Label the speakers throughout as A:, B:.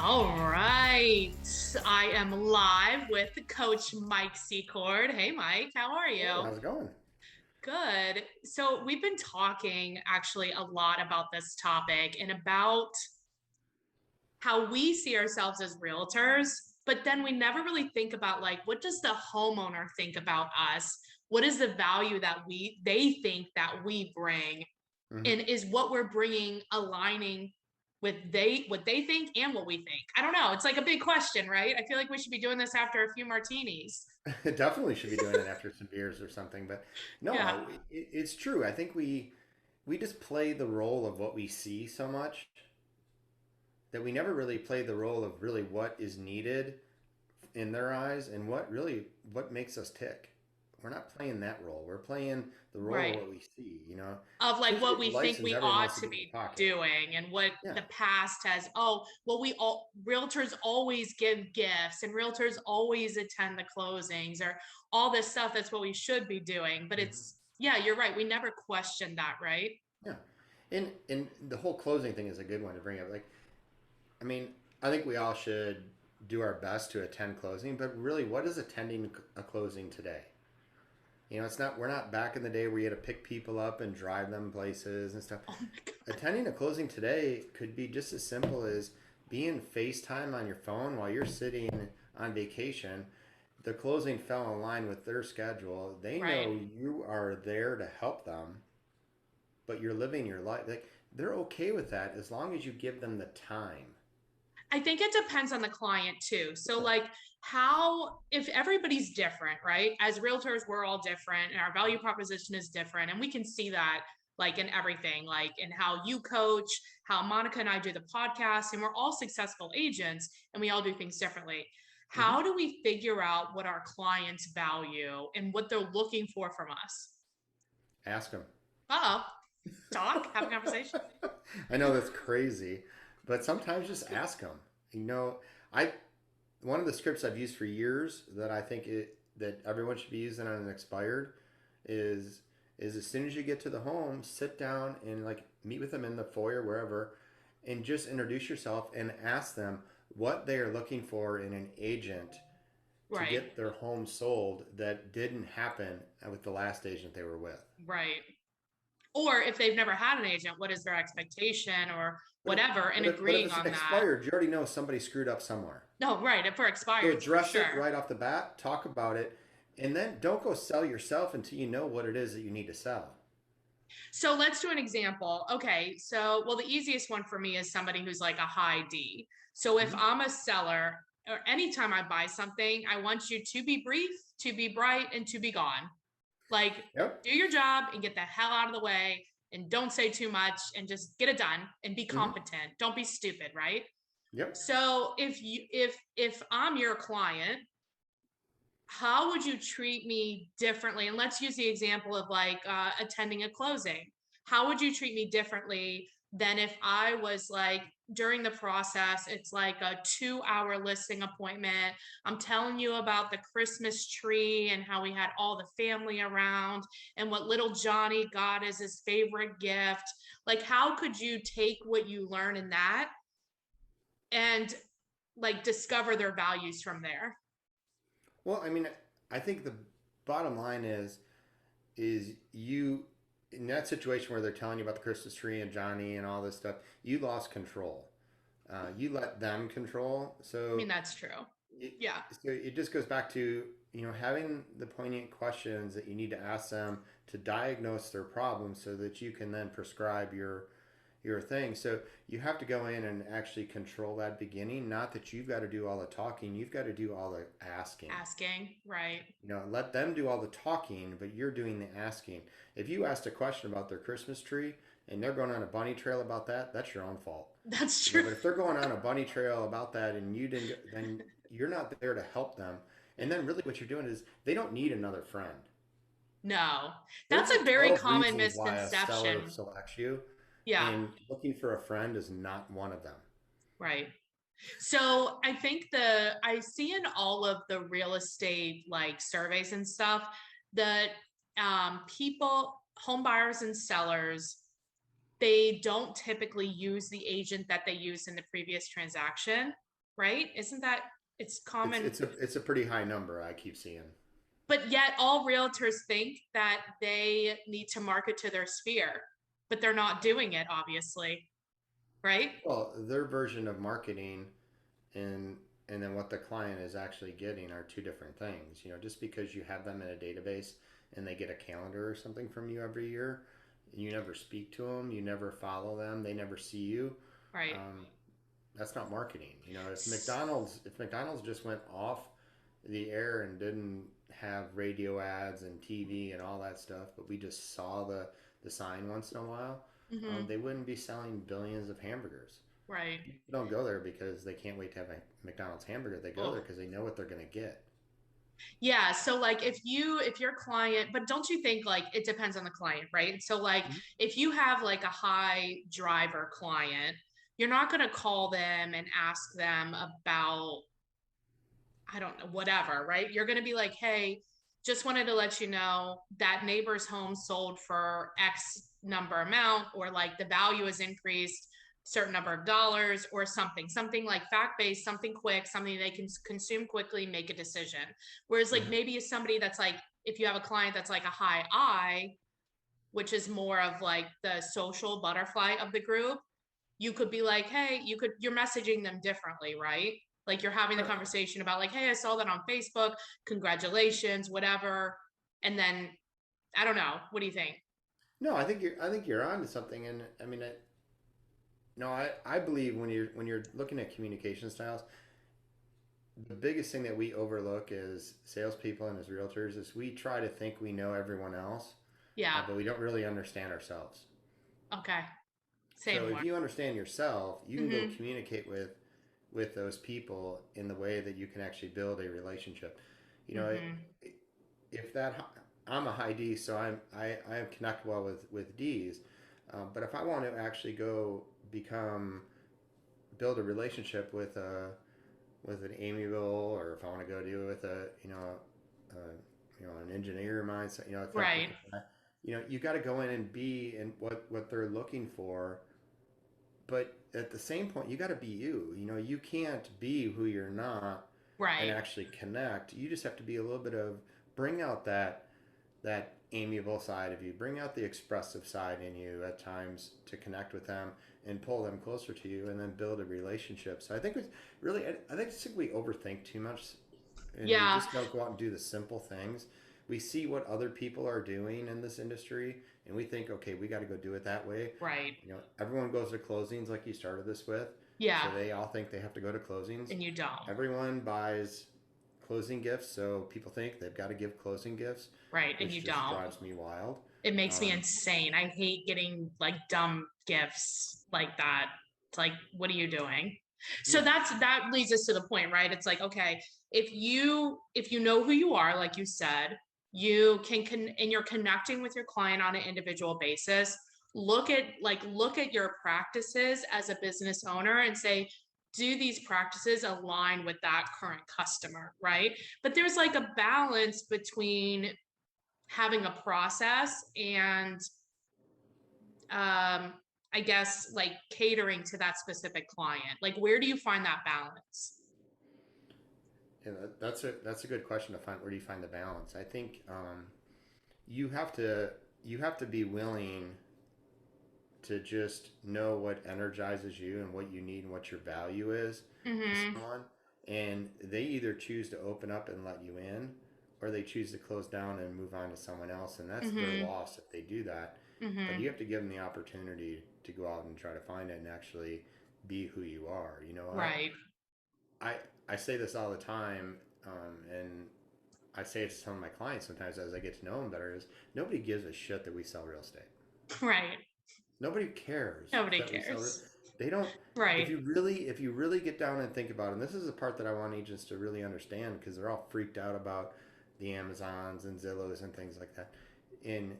A: All right. I am live with Coach Mike Secord. Hey, Mike, how are
B: Hey,
A: you?
B: how's it going?
A: Good. So, we've been talking actually a lot about this topic and about how we see ourselves as realtors, but then we never really think about like what does the homeowner think about us? What is the value that they think that we bring?
B: Hmm.
A: And is what we're bringing aligning with what they think and what we think? I don't know. It's like a big question, right? I feel like we should be doing this after a few martinis.
B: Definitely should be doing it after some beers or something. But no,
A: Yeah.
B: it's true. I think we just play the role of what we see so much that we never really play the role of really what is needed in their eyes and what makes us tick. We're not playing that role. We're playing the role of
A: Right.
B: what we see.
A: Of
B: As soon
A: like
B: as you
A: what
B: get the
A: we think
B: license,
A: we
B: everyone
A: ought
B: wants to
A: to
B: be in your
A: be
B: pocket.
A: doing and what
B: Yeah.
A: the past has. Oh, well, we all realtors always give gifts and realtors always attend the closings or all this stuff. That's what we should be doing. But
B: Mhm.
A: it's, yeah, you're right. We never question that, right?
B: Yeah. And the whole closing thing is a good one to bring up. Like, I mean, I think we all should do our best to attend closing, but really, what is attending a closing today? It's not, we're not back in the day where you had to pick people up and drive them places and stuff.
A: Oh my God.
B: Attending a closing today could be just as simple as being FaceTime on your phone while you're sitting on vacation. The closing fell in line with their schedule. They
A: Right.
B: know you are there to help them, but you're living your life. Like, they're okay with that as long as you give them the time.
A: I think it depends on the client too. So,
B: Yeah.
A: like, if everybody's different, right? As realtors, we're all different and our value proposition is different. And we can see that like in everything, like in how you coach, how Monica and I do the podcast, and we're all successful agents and we all do things differently.
B: Hmm.
A: How do we figure out what our clients value and what they're looking for from us?
B: Ask them.
A: Oh, talk, have a conversation.
B: I know that's crazy, but sometimes just ask them. You know, I one of the scripts I've used for years that I think that everyone should be using on an expired is as soon as you get to the home, sit down and like meet with them in the foyer wherever, and just introduce yourself and ask them what they are looking for in an agent to
A: Right,
B: get their home sold that didn't happen with the last agent they were with.
A: right. Or if they've never had an agent, what is their expectation or
B: But if,
A: whatever, and
B: but if
A: agreeing
B: it's
A: on that.
B: expired, you already know somebody screwed up somewhere.
A: No, right. If we're
B: So
A: expired, for
B: address it
A: sure.
B: right off the bat, talk about it, and then don't go sell yourself until you know what it is that you need to sell.
A: So let's do an example. Okay. So, well, the easiest one for me is somebody who's like a high D. So if
B: Mhm.
A: I'm a seller or anytime I buy something, I want you to be brief, to be bright, and to be gone. Like,
B: Yep.
A: do your job and get the hell out of the way and don't say too much and just get it done and be
B: Hmm.
A: competent. Don't be stupid, right?
B: Yep.
A: So if I'm your client, how would you treat me differently? And let's use the example of like attending a closing. How would you treat me differently than if I was like during the process, it's like a 2 hour listing appointment. I'm telling you about the Christmas tree and how we had all the family around and what little Johnny got as his favorite gift. Like, how could you take what you learn in that and like discover their values from there?
B: Well, I mean, I think the bottom line is you in that situation where they're telling you about the Christmas tree and Johnny and all this stuff, you lost control. You let them control.
A: I mean, that's true.
B: It,
A: Yeah.
B: so it just goes back to having the poignant questions that you need to ask them to diagnose their problem so that you can then prescribe your thing. So you have to go in and actually control that beginning. Not that you've got to do all the talking, you've got to do all the asking.
A: Asking, right.
B: Let them do all the talking, but you're doing the asking. If you asked a question about their Christmas tree and they're going on a bunny trail about that, that's your own fault.
A: That's true.
B: But if they're going on a bunny trail about that and you didn't, then you're not there to help them. And then really what you're doing is they don't need another friend.
A: No,
B: There's
A: that's a
B: like
A: very
B: 12
A: common
B: reasons why a seller
A: misconception.
B: selects you,
A: Yeah,
B: and looking for a friend is not one of them.
A: right. So I see in all of the real estate like surveys and stuff that people, home buyers and sellers, they don't typically use the agent that they used in the previous transaction. right? Isn't that it's
B: It's
A: common?
B: it's a pretty high number I keep seeing.
A: But yet all realtors think that they need to market to their sphere, but they're not doing it, obviously, right?
B: Well, their version of marketing and then what the client is actually getting are two different things. You know, just because you have them in a database and they get a calendar or something from you every year, you never speak to them, you never follow them, they never see you.
A: Right.
B: Um, that's not marketing. You know,
A: S-
B: if McDonald's just went off the air and didn't have radio ads and TV and all that stuff, but we just saw the sign once in a while,
A: mhm.
B: they wouldn't be selling billions of hamburgers.
A: Right.
B: People don't go there because they can't wait to have a McDonald's hamburger. They go there
A: Oh,
B: because they know what they're going to get.
A: yeah. So like if your client, but don't you think like it depends on the client, right? So like
B: Mhm.
A: if you have like a high driver client, you're not going to call them and ask them about, I don't know, whatever, right? You're going to be like, hey, just wanted to let you know that neighbor's home sold for X number amount, or like the value has increased certain number of dollars, or something like fact based, something quick, something they can consume quickly, make a decision. Whereas, like,
B: Mhm.
A: maybe if somebody that's like, if you have a client that's like a high I, which is more of like the social butterfly of the group, you could be like, hey, you're messaging them differently, right? Like you're having the
B: Sure.
A: conversation about like, hey, I saw that on Facebook, congratulations, whatever. And then I don't know, what do you think?
B: No, I think you're on to something, and I mean, no, I believe when you're looking at communication styles, the biggest thing that we overlook as salespeople and as realtors is we try to think we know everyone else,
A: Yeah.
B: but we don't really understand ourselves.
A: Okay. Say
B: So if
A: more.
B: you understand yourself, you can go
A: Mm-hmm.
B: communicate with those people in the way that you can actually build a relationship. You know,
A: Mm-hmm.
B: if that I'm a high D, so I connect well with D's, but if I want to actually go become build a relationship with an amiable, or if I want to go do it with a an engineer mindset, you know, a
A: Right.
B: technical guy, you know, you got to go in and be in what they're looking for, but at the same point, you got to be you. You know, you can't be who you're not and
A: Right.
B: actually connect. You just have to be a little bit of bring out that amiable side of you, bring out the expressive side in you at times to connect with them and pull them closer to you, and then build a relationship. So I think it's really, I think we overthink too much, and we
A: Yeah.
B: just don't go out and do the simple things. We see what other people are doing in this industry, and we think, okay, we got to go do it that way.
A: Right.
B: You know, everyone goes to closings like you started this with,
A: Yeah.
B: so they all think they have to go to closings.
A: And you don't.
B: Everyone buys closing gifts, so people think they've got to give closing gifts,
A: Right. And you
B: which just
A: don't.
B: drives me wild.
A: It makes me
B: Um,
A: insane. I hate getting like dumb gifts like that. It's like, what are you doing? So
B: yeah,
A: that leads us to the point, right? It's like, okay, if you know who you are, like you said, you and you're connecting with your client on an individual basis. Look at your practices as a business owner and say, do these practices align with that current customer, right? But there's like a balance between having a process and um I guess like catering to that specific client. Like where do you find that balance?
B: yeah, that's a good question to find. Where do you find the balance? I think you you have to be willing to just know what energizes you and what you need and what your value is to
A: Mm-hmm.
B: someone, and they either choose to open up and let you in, or they choose to close down and move on to someone else, and that's their
A: Mm-hmm.
B: loss if they do that. But
A: Mm-hmm.
B: you have to give them the opportunity to go out and try to find it and actually be who you are. You know,
A: Right.
B: I I say this all the time, and I say it to some of my clients sometimes as I get to know them better. Is nobody gives a shit that we sell real estate.
A: Right.
B: Nobody cares
A: Nobody
B: that we sell.
A: cares.
B: They don't.
A: Right.
B: If you really get down and think about it, and this is the part that I want agents to really understand, because they're all freaked out about the Amazons and Zillows and things like that. And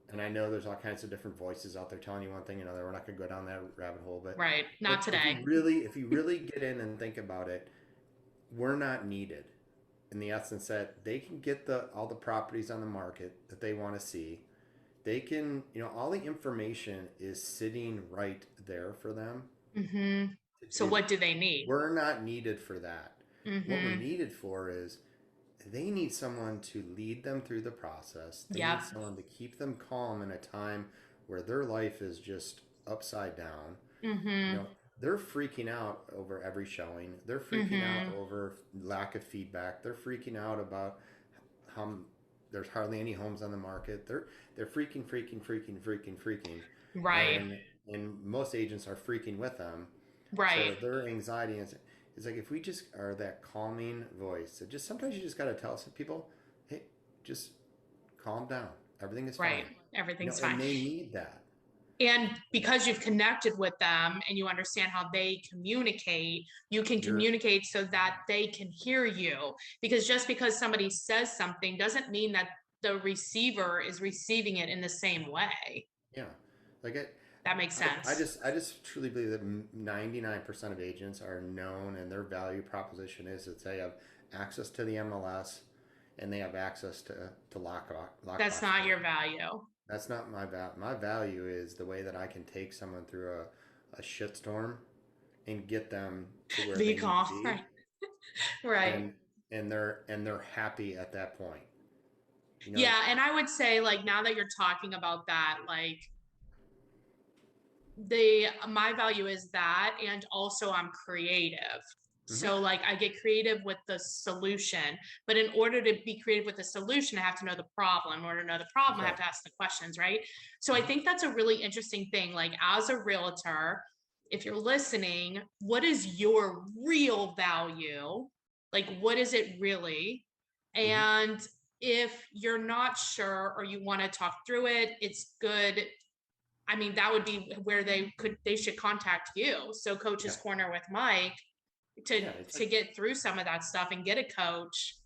B: and I know there's all kinds of different voices out there telling you one thing or another. We're not going to go down that rabbit hole,
A: Right. Not
B: but
A: today.
B: if you really get in and think about it, we're not needed in the essence that they can get the all the properties on the market that they want to see. They can, you know, all the information is sitting right there for them
A: Mm-hmm.
B: to
A: So
B: It
A: what do they need?
B: we're not needed for that. What we're
A: Mm-hmm.
B: needed for is they need someone to lead them through the process. They
A: Yep.
B: need someone to keep them calm in a time where their life is just upside down. You
A: Mm-hmm.
B: know, they're freaking out over every showing. They're freaking out
A: Mm-hmm.
B: over lack of feedback. They're freaking out about how there's hardly any homes on the market. They're freaking,
A: Right.
B: and most agents are freaking with them.
A: Right.
B: So their anxiety is like if we just are that calming voice. So just sometimes you just got to tell some people, hey, just calm down. Everything is
A: Right.
B: fine.
A: Everything's fine.
B: And they need that.
A: And because you've connected with them and you understand how they communicate, you can
B: You're
A: communicate so that they can hear you. Because just because somebody says something doesn't mean that the receiver is receiving it in the same way.
B: Yeah, like it.
A: That makes sense.
B: I just truly believe that 99% of agents are known, and their value proposition is that they have access to the MLS and they have access to
A: That's
B: lockbox
A: not your
B: code.
A: value.
B: That's not my value. My value is the way that I can take someone through a shitstorm and get them to where
A: Be
B: they need to
A: calm. Right.
B: be,
A: Right.
B: and they're happy at that point. You know.
A: Yeah. And I would say, like, now that you're talking about that, like, my value is that, and also I'm creative.
B: Hmm.
A: So like I get creative with the solution, but in order to be creative with the solution, I have to know the problem. In order to know the problem,
B: That's
A: I have
B: right.
A: to ask the questions, right? So I
B: Hmm.
A: think that's a really interesting thing. Like as a realtor, if you're listening, what is your real value? Like what is it really?
B: Hmm.
A: And if you're not sure or you want to talk through it, it's good. I mean, that would be where they should contact you. So
B: Yeah.
A: Coach's Corner with Mike to
B: Yeah. It's
A: to
B: like
A: get through some of that stuff and get a coach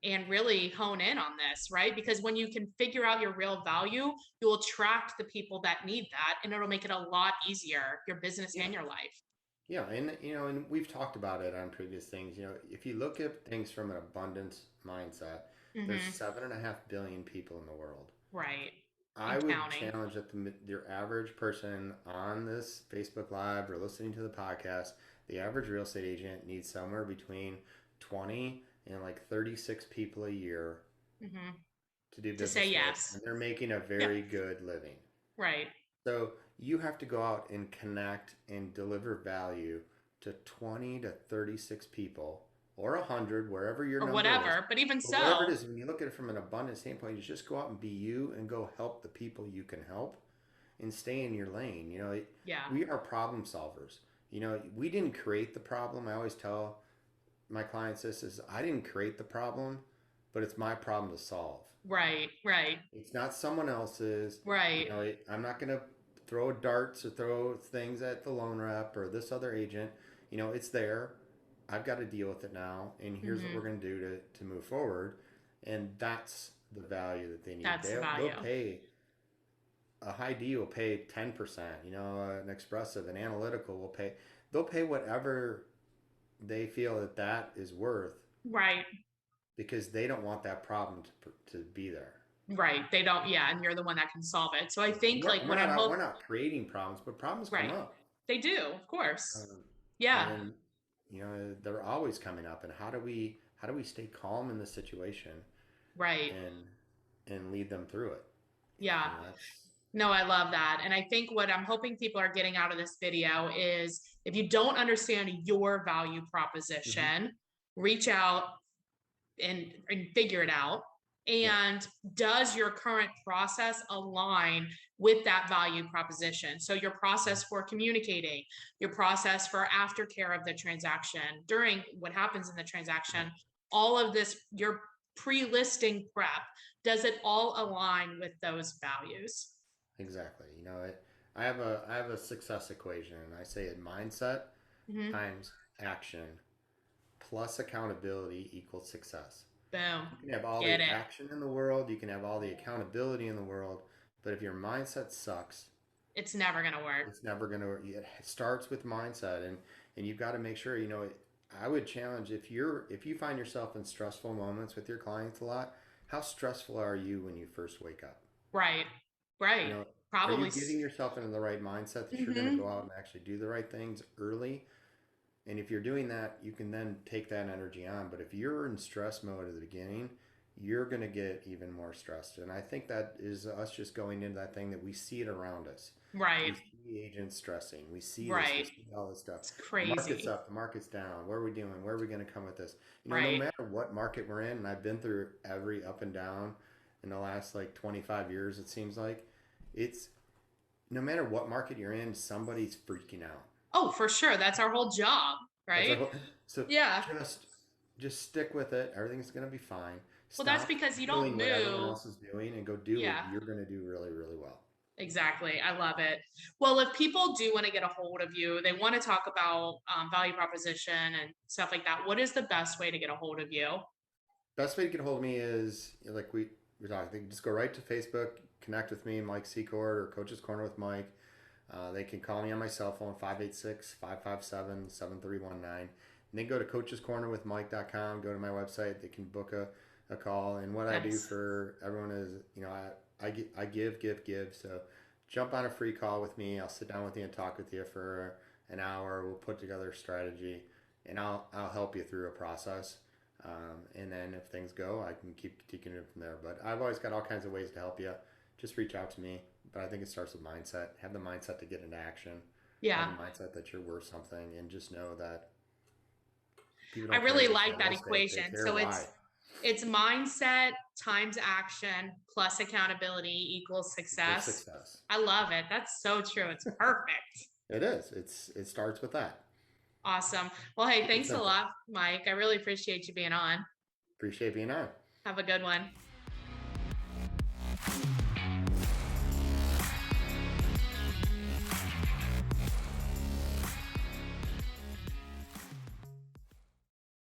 A: and really hone in on this, right? Because when you can figure out your real value, you'll attract the people that need that and it'll make it a lot easier, your business
B: yeah.
A: and your life.
B: Yeah, and and we've talked about it on previous things. If you look at things from an abundance mindset, there's
A: Mm-hmm.
B: 7.5 billion people in the world.
A: Right.
B: I
A: And
B: would
A: counting.
B: challenge that your average person on this Facebook Live or listening to the podcast, the average real estate agent needs somewhere between 20 and like 36 people a year
A: Mm-hmm.
B: to do
A: To say
B: business with,
A: yes.
B: and they're making a
A: Yeah.
B: very good living.
A: Right.
B: So you have to go out and connect and deliver value to 20 to 36 people or 100, wherever your
A: Or
B: number is.
A: whatever. But even
B: But whatever it
A: so,
B: is, when you look at it from an abundance standpoint, you just go out and be you and go help the people you can help and stay in your lane.
A: yeah.
B: We are problem solvers. We didn't create the problem. I always tell my clients this is I didn't create the problem, but it's my problem to solve.
A: Right. Right.
B: It's not someone else's.
A: Right.
B: I'm not going to throw darts or throw things at the loan rep or this other agent. It's there. I've got to deal with it now, and here's what we're
A: Mm-hmm.
B: going to do to move forward. And that's the value that they need.
A: That's the
B: They'll
A: value.
B: pay a high D will pay 10%. An expressive, an analytical will pay. They'll pay whatever they feel that is worth
A: Right.
B: because they don't want that problem to be there.
A: Right. They don't, yeah, and you're the one that can solve it. So I think
B: We're,
A: like
B: we're
A: what
B: not
A: I'm
B: out, we're
A: hope
B: not creating problems, but problems come
A: right.
B: up.
A: They do, of course.
B: Um,
A: Yeah.
B: and they're always coming up. And how do we stay calm in the situation
A: Right.
B: and lead them through it?
A: Yeah.
B: That's
A: No, I love that. And I think what I'm hoping people are getting out of this video is if you don't understand your value
B: hmm
A: proposition, reach out and figure it out.
B: yeah,
A: And does your current process align with that value proposition? So, your
B: mhm,
A: process for communicating, your process for aftercare of the transaction, during what happens in the
B: yeah,
A: transaction, all of this, your pre listing prep, does it all align with those values?
B: exactly. I have a success equation, and I say it mindset
A: Mm-hmm.
B: times action plus accountability equals success.
A: Boom.
B: You can have all
A: Get
B: the
A: it.
B: action in the world, you can have all the accountability in the world, but if your mindset sucks,
A: It's never going to work.
B: it's never going to. It starts with mindset, and you've got to make sure. I would challenge if you find yourself in stressful moments with your clients a lot. How stressful are you when you first wake up?
A: Right.
B: You
A: Right.
B: know, are you
A: Probably.
B: getting yourself into the right mindset that you're going to
A: Mm-hmm.
B: go out and actually do the right things early? And if you're doing that, you can then take that energy on. But if you're in stress mode at the beginning, you're going to get even more stressed. And I think that is us just going into that thing that we see it around us.
A: Right.
B: We see agents stressing. We see this. We
A: Right.
B: see all this stuff.
A: It's
B: The market's
A: crazy.
B: up. The market's down. What are we doing? Where are we going to come with this? No
A: Right.
B: matter what market we're in, and I've been through every up and down in the last like 25 years, it seems like it's no matter what market you're in, somebody's freaking out.
A: Oh, for sure. That's our whole job,
B: That's our
A: right?
B: whole. So
A: Yeah.
B: just just stick with it. Everything's gonna be fine.
A: Well, that's
B: Stop
A: because you don't
B: doing what everyone
A: move.
B: else is doing and go do what
A: Yeah.
B: you're gonna do really, really well.
A: Exactly. I love it. Well, if people do want to get a hold of you, they want to talk about value proposition and stuff like that. What is the best way to get a hold of you?
B: Best way to get a hold of me is like we talked. They can just go right to Facebook, connect with me, Mike Secord or Coach's Corner with Mike. They can call me on my cell phone 586-557-7319. And then go to coachescornerwithmike.com, go to my website, they can book a call. And what I do
A: Nice.
B: for everyone is, I give. So jump on a free call with me. I'll sit down with you and talk with you for an hour. We'll put together a strategy and I'll help you through a process. And then if things go, I can keep taking it from there. But I've always got all kinds of ways to help you. Just reach out to me. But I think it starts with mindset. Have the mindset to get into action. Have
A: Yeah.
B: the mindset that you're worth something, and just know that people
A: I
B: don't care
A: really
B: just
A: like
B: about
A: that
B: real estate. They
A: equation.
B: care
A: So
B: why.
A: it's mindset times action plus accountability equals
B: Equals
A: success.
B: success.
A: I love it. That's so true. It's perfect.
B: It is. It starts with that.
A: Awesome. Well, hey,
B: Keep it
A: thanks a
B: simple.
A: lot, Mike. I really appreciate you being on.
B: Appreciate being on.
A: Have a good one.